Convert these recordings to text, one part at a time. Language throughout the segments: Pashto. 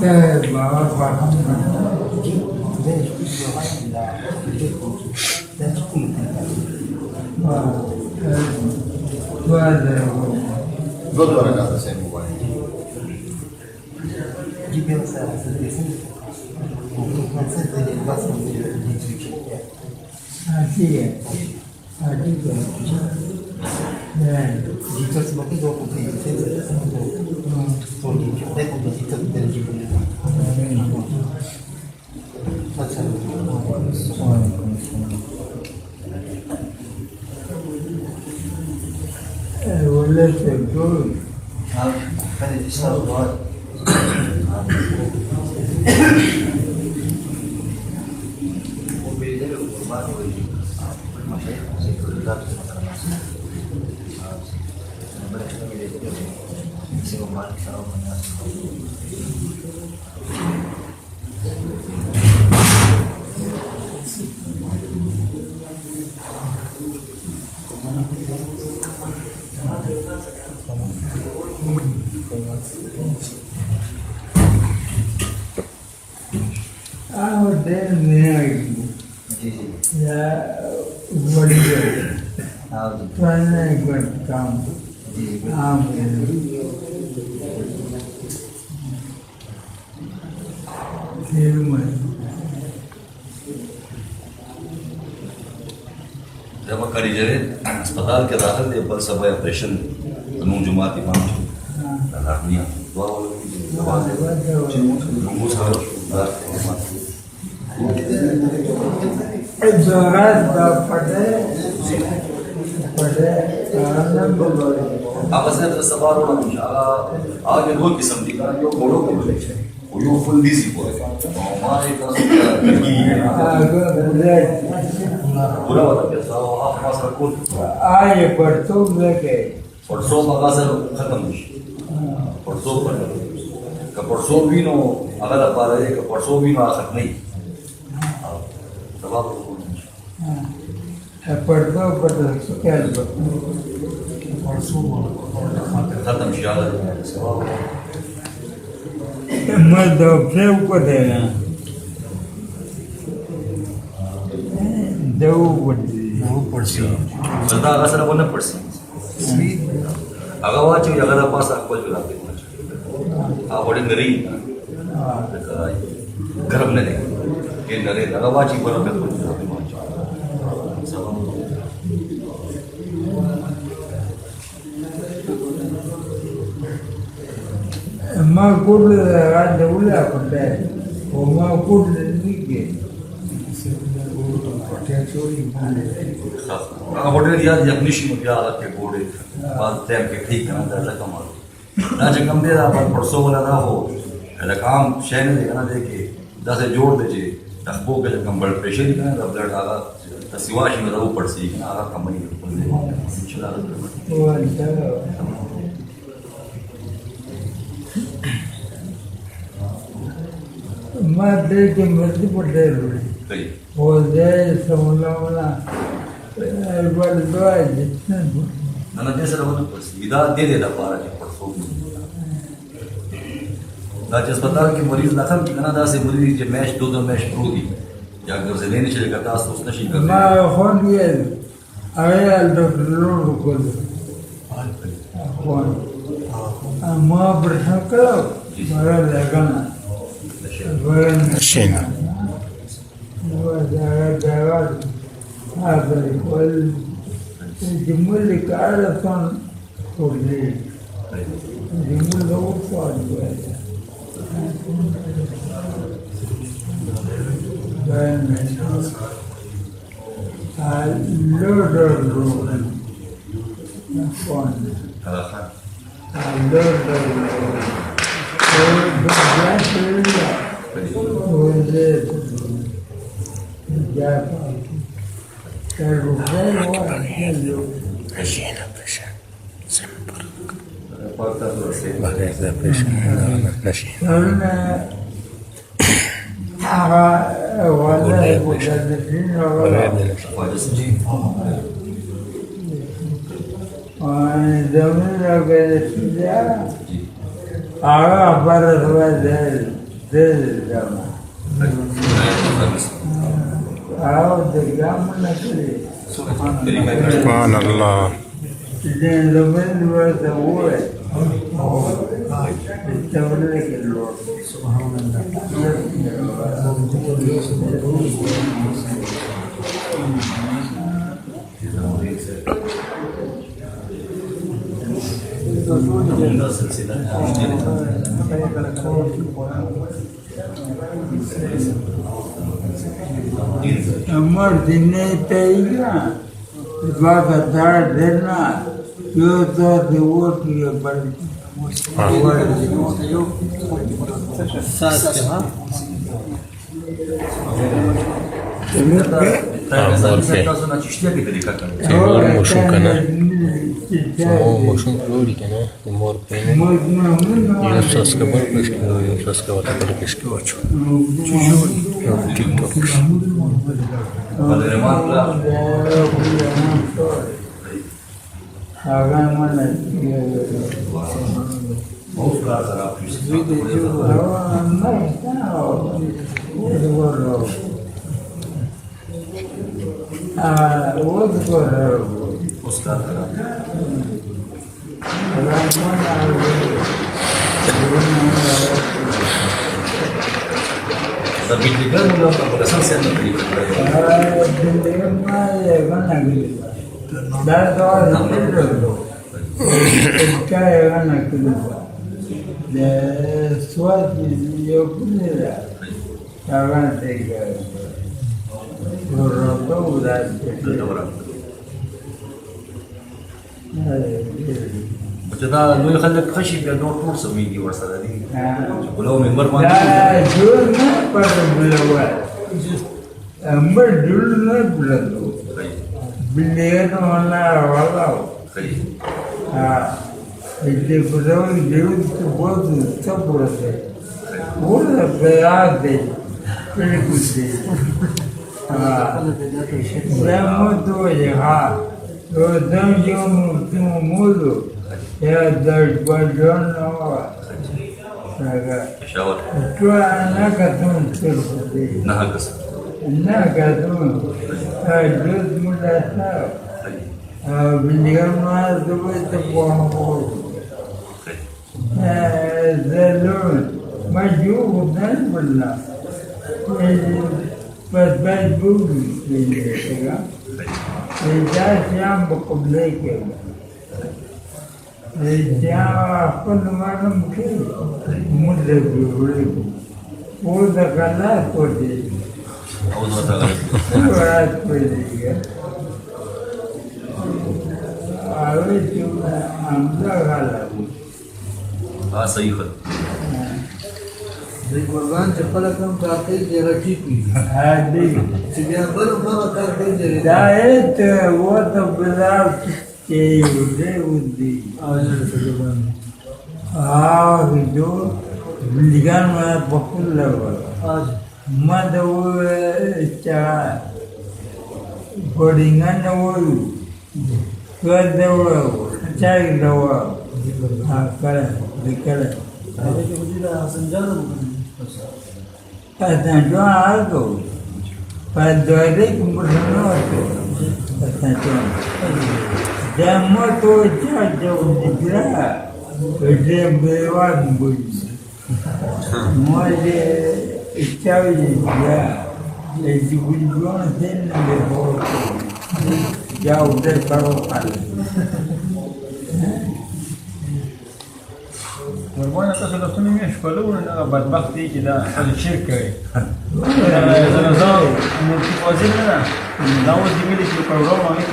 ده بابا Due ragazze sei uguali. Di pensare a se non sente del basso di giudicare. sì, Di questo motivo potete sempre togliere il debito del giudizio. volete tu Quindi ci sta un vedere un formato di ma c'è sei collegato con la nostra non è che vedete se non male sarà ya boleh mana ikut kamu जब करी जाए अस्पताल के दाखिल थे बल सब ऑपरेशन तमाम जुमात इमाम लाखनिया दुआ जोरात pada अब से तो सवार होना इंशाल्लाह आगे दो किस्म दी यो कोड़ो के बोले वो यो फुल दीसी बोले हमारे का पूरा वाला कैसा आप पास का कौन आए परसों लेके परसों मगा से खत्म परसों पर का परसों भी नो अगर आप आ रहे का परसों भी नो आखिर नहीं तबाह परसों क्या खत्म इंशाल्लाह मैं डॉक्टर को देना दो पड़सी बंदा अगर सर बना पड़सी अगर वाच भी अगर पास आपको जो लाते आ बड़े नरी गरम ने ये नरे अगर वाच ही बना पे ما كل عند ولا كده وما كل نيجي होटल दिया अपनी शीमत या अलग के बोर्डे बाद टाइम के ठीक करना दर्जा कमाल ना जगम दे रहा पर परसों वाला ना हो रकाम शहर ने देखना देखे दस जोड़ दे जे तखबो के जगम ब्लड प्रेशर ही ना रब ब्लड आगा तसिवाशी में वो पड़ सी आगा कंपनी इंशाल्लाह ما أدري مرتي بدل وده سمونا الوالد واجد أنا جالس أقول لك بس إذا دे दा पारा के परसों ना जिस अस्पताल के मरीज दाखिल की ना दासे मरीज जो मैच दो मैच प्रो दी या घर से लेने चले करता है उसने शी कर ما أخون يل أغير الدكتور كله أخون ما برشكله مرة لقنا مشينا هذا يقول يجمل لك عرفا كلي يجمل له وصال اللودر مشينا باشا سمبر بغير باشا مشينا ahora para del llama. Ahora te llaman la que Subhanallah. tienen lo mismo de hoy. Está bueno que lo amor dinete ila vaga dar dena yo to de work ye bar Znači štjeli delikatno. Timur mušukana. Ovo mušuk lori kana. Timur pene. Yusas kabar peški. Yusas kabar peški vaču. TikTok. Padre Marla. hagan mana Vamos para a Tapi juga mulai berkesan siapa beri Macam lu yang kalau kasih dia dua tur seminggu wasada ni. Kalau member mana? لا دولنا برا بالأول أما دولنا بلدو بالليل ولا والله اللي بدون دول تبغى تبغى ولا بيعدي بالكوسي لا مدو يها ودم يوم تمولو يا درج بجون Syawal. Itu anak katun terus. Nah, kes. Anak katun, juz muda tahu. Beliau mah tu buang buang. Zalun, maju bukan benar. Pas bulu ini, kan? Jadi siapa berkumpul ke? Dia pun mana mungkin muda dulu, muda kalah kodi, berat kodi kan. Awal cuma ambil kalah. Sahih kan. Di Quran cepatlah kamu kata jadi cipi. Hadi. Sejak baru mana kata jadi. Dah itu, waktu berat. Udah. Itu belikan mana bakul lah. Mana cara codingan awal, kerja awal, cari awal, kalau. Ada juga senjata bukan. Kata jual tu, pada hari kemudian tu, kata jual. Jamu tu jauh digerak, kerja berwan bunyi. Mulai jauh dia, jadi bunyian sen lebih jauh dari barokan. والله تصلتوني مش يشكلون انا بدبختي كده على الشركه انا زاو متوازن انا لو زميلي في البروجرام عليك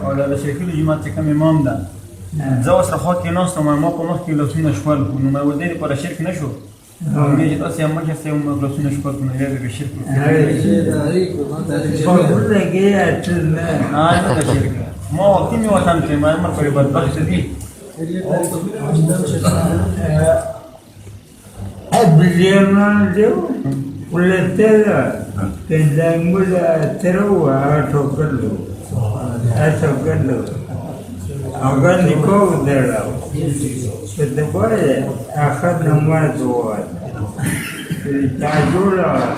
ولا الشركه اللي جمعت كم امام ده زاو صرخات ناس ما مخكي لو سنا شوال انه ما وداني برا شركه نشو نيجي تاسي ما جت يوم لو سنا شوال من غير الشركه بقول لك ايه اتنا هذا الشركه ما وقتي وقتنت ما مركب بدبخت دي Beliau tu, boleh terus, tentang mula terus atau kerlu, agar nikau terus. فالدباية أخذنا ما دوات تعجولا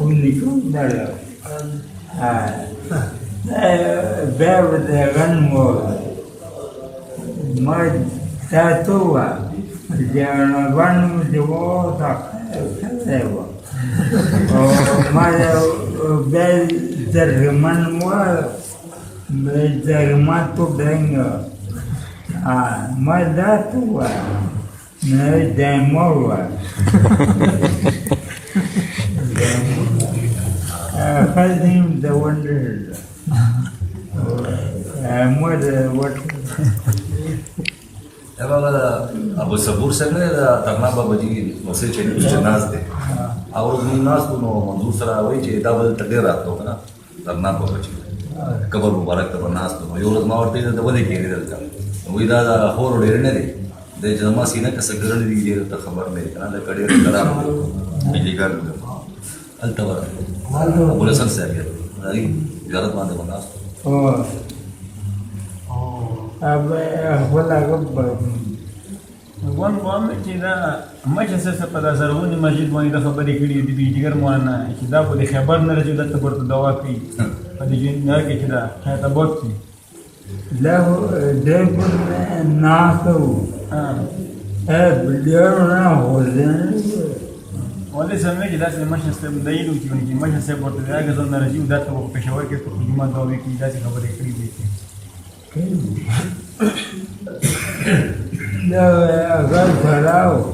ونكون دلو باب غنمو ما تاتوا جانا غنمو دوات كذا ما باب ترجمان مو ترجمان تبعنا ما داتوا ما داموا خذهم the wonder what هغه ابو صبور څنګه دا ترنا بابا جی وسه چې ناز دي او ناز نو منظور سره وایي چې دا ول تدې راتلو کنه ترنا بابا جی قبر مبارک ته ناز نو یو ورځ ما ورته دا ولې کېږي دلته وې دا خور ډېر نه دی د جما سینه کس ګرل دی چې ته خبر مې کنه دا کډې کرام بجلی ګر التور ابو حسن صاحب دی زیارت باندې باندې अब वला गब्बर وان چې دا مچ څه په دا زرغونی مسجد باندې د خبرې کړې دي د جګر موانه چې دا په خبر نه راځي د تبرته دوا کوي په دې نه کې چې دا ته بوت له دغه ناسو بلیورنا هوزن ولې سمې چې دا څه مچ څه دایلو چې مچ څه ورته راځي زو نه راځي دا ته په پېښور کې په جمعه دا وی کې دا خبرې کړې دي لا أقل فراو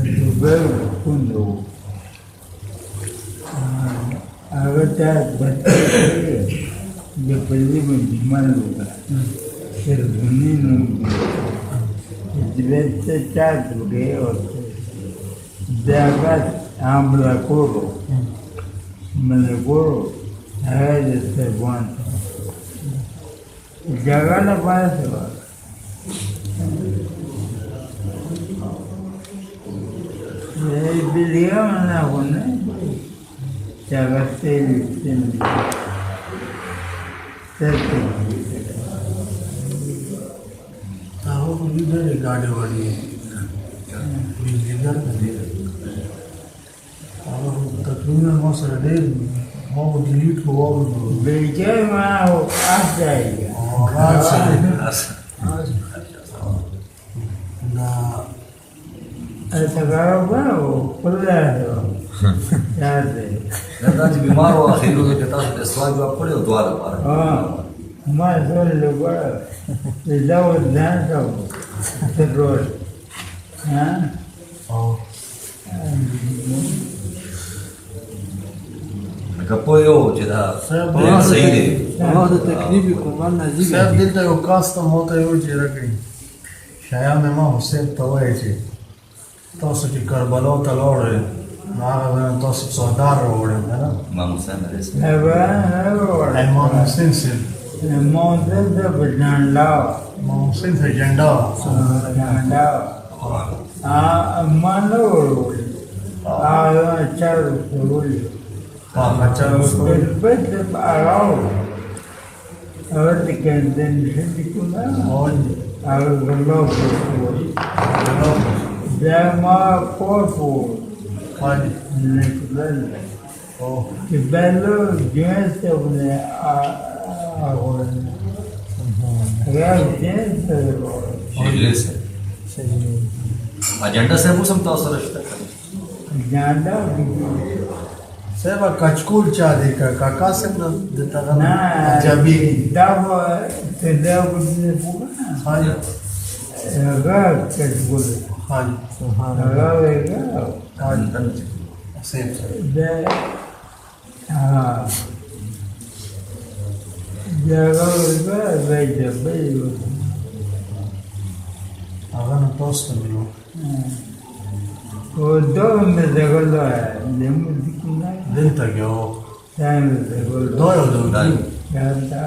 دبل كله أقل بطل يبلغ بمالوكا سربنين جبت تاتو كيوت دابت عملا كورو ملكورو هذا السربان جاگانا پاسه بلیگا منا خونه جاگسته لیستن سرطه هغه په دې ډېرې ګاډې وړي بجلیګر دی هغه تقریبا ما سره ډېر ما ډیلیټ کوو بیچای ما آسایی التقارب باو كله هذا دا چې بیمار او اخیرو کې تاسو د سوال جواب کړی او دعا لپاره ما زول لبا لزود ناسو تدرول ها کپو یو چې دا صحیح دی هغه د تقریبي قربان نازي صاحب دلته یو کاستم هوته یو چې راکړي شایان ما حسین ته وایي چې تاسو چې کربلا ته لاړل نو هغه تاسو څادر راوړل نه امام حسین علیه السلام امام حسین سره موزه د بجانلا امام حسین ته جنډا مانو چار ورول بس اراو اور کندن شدیکونا اور غلو جما کوفو نکبل کبلو جنس ابن اغول غیر جنس اجلس اجنډا صاحب سم تاسو سره شته جاندا صاحب کچکول چا دی کاکا صاحب د تغه نه جابي دا تداو د پوره خالي هغه کچکول خالي هغه ویګا صاحب ده جاګه ویګا وایي هغه نو تاسو ته ملو دو مزدگلو ہے لیمو دکنا دلته یو چای مزدگلو دا یو دا جانتا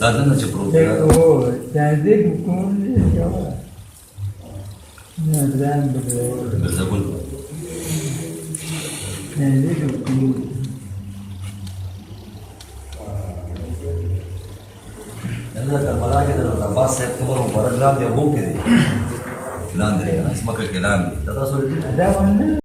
دا څنګه چې پروت دی او چای دې کوم دې جواب نه ځان بدلو زبل چای دې کوم دا کربلا کې د عباس صاحب قبر مبارک لاندې او هم کې دی لاندې اسمه کې لاندې دا تاسو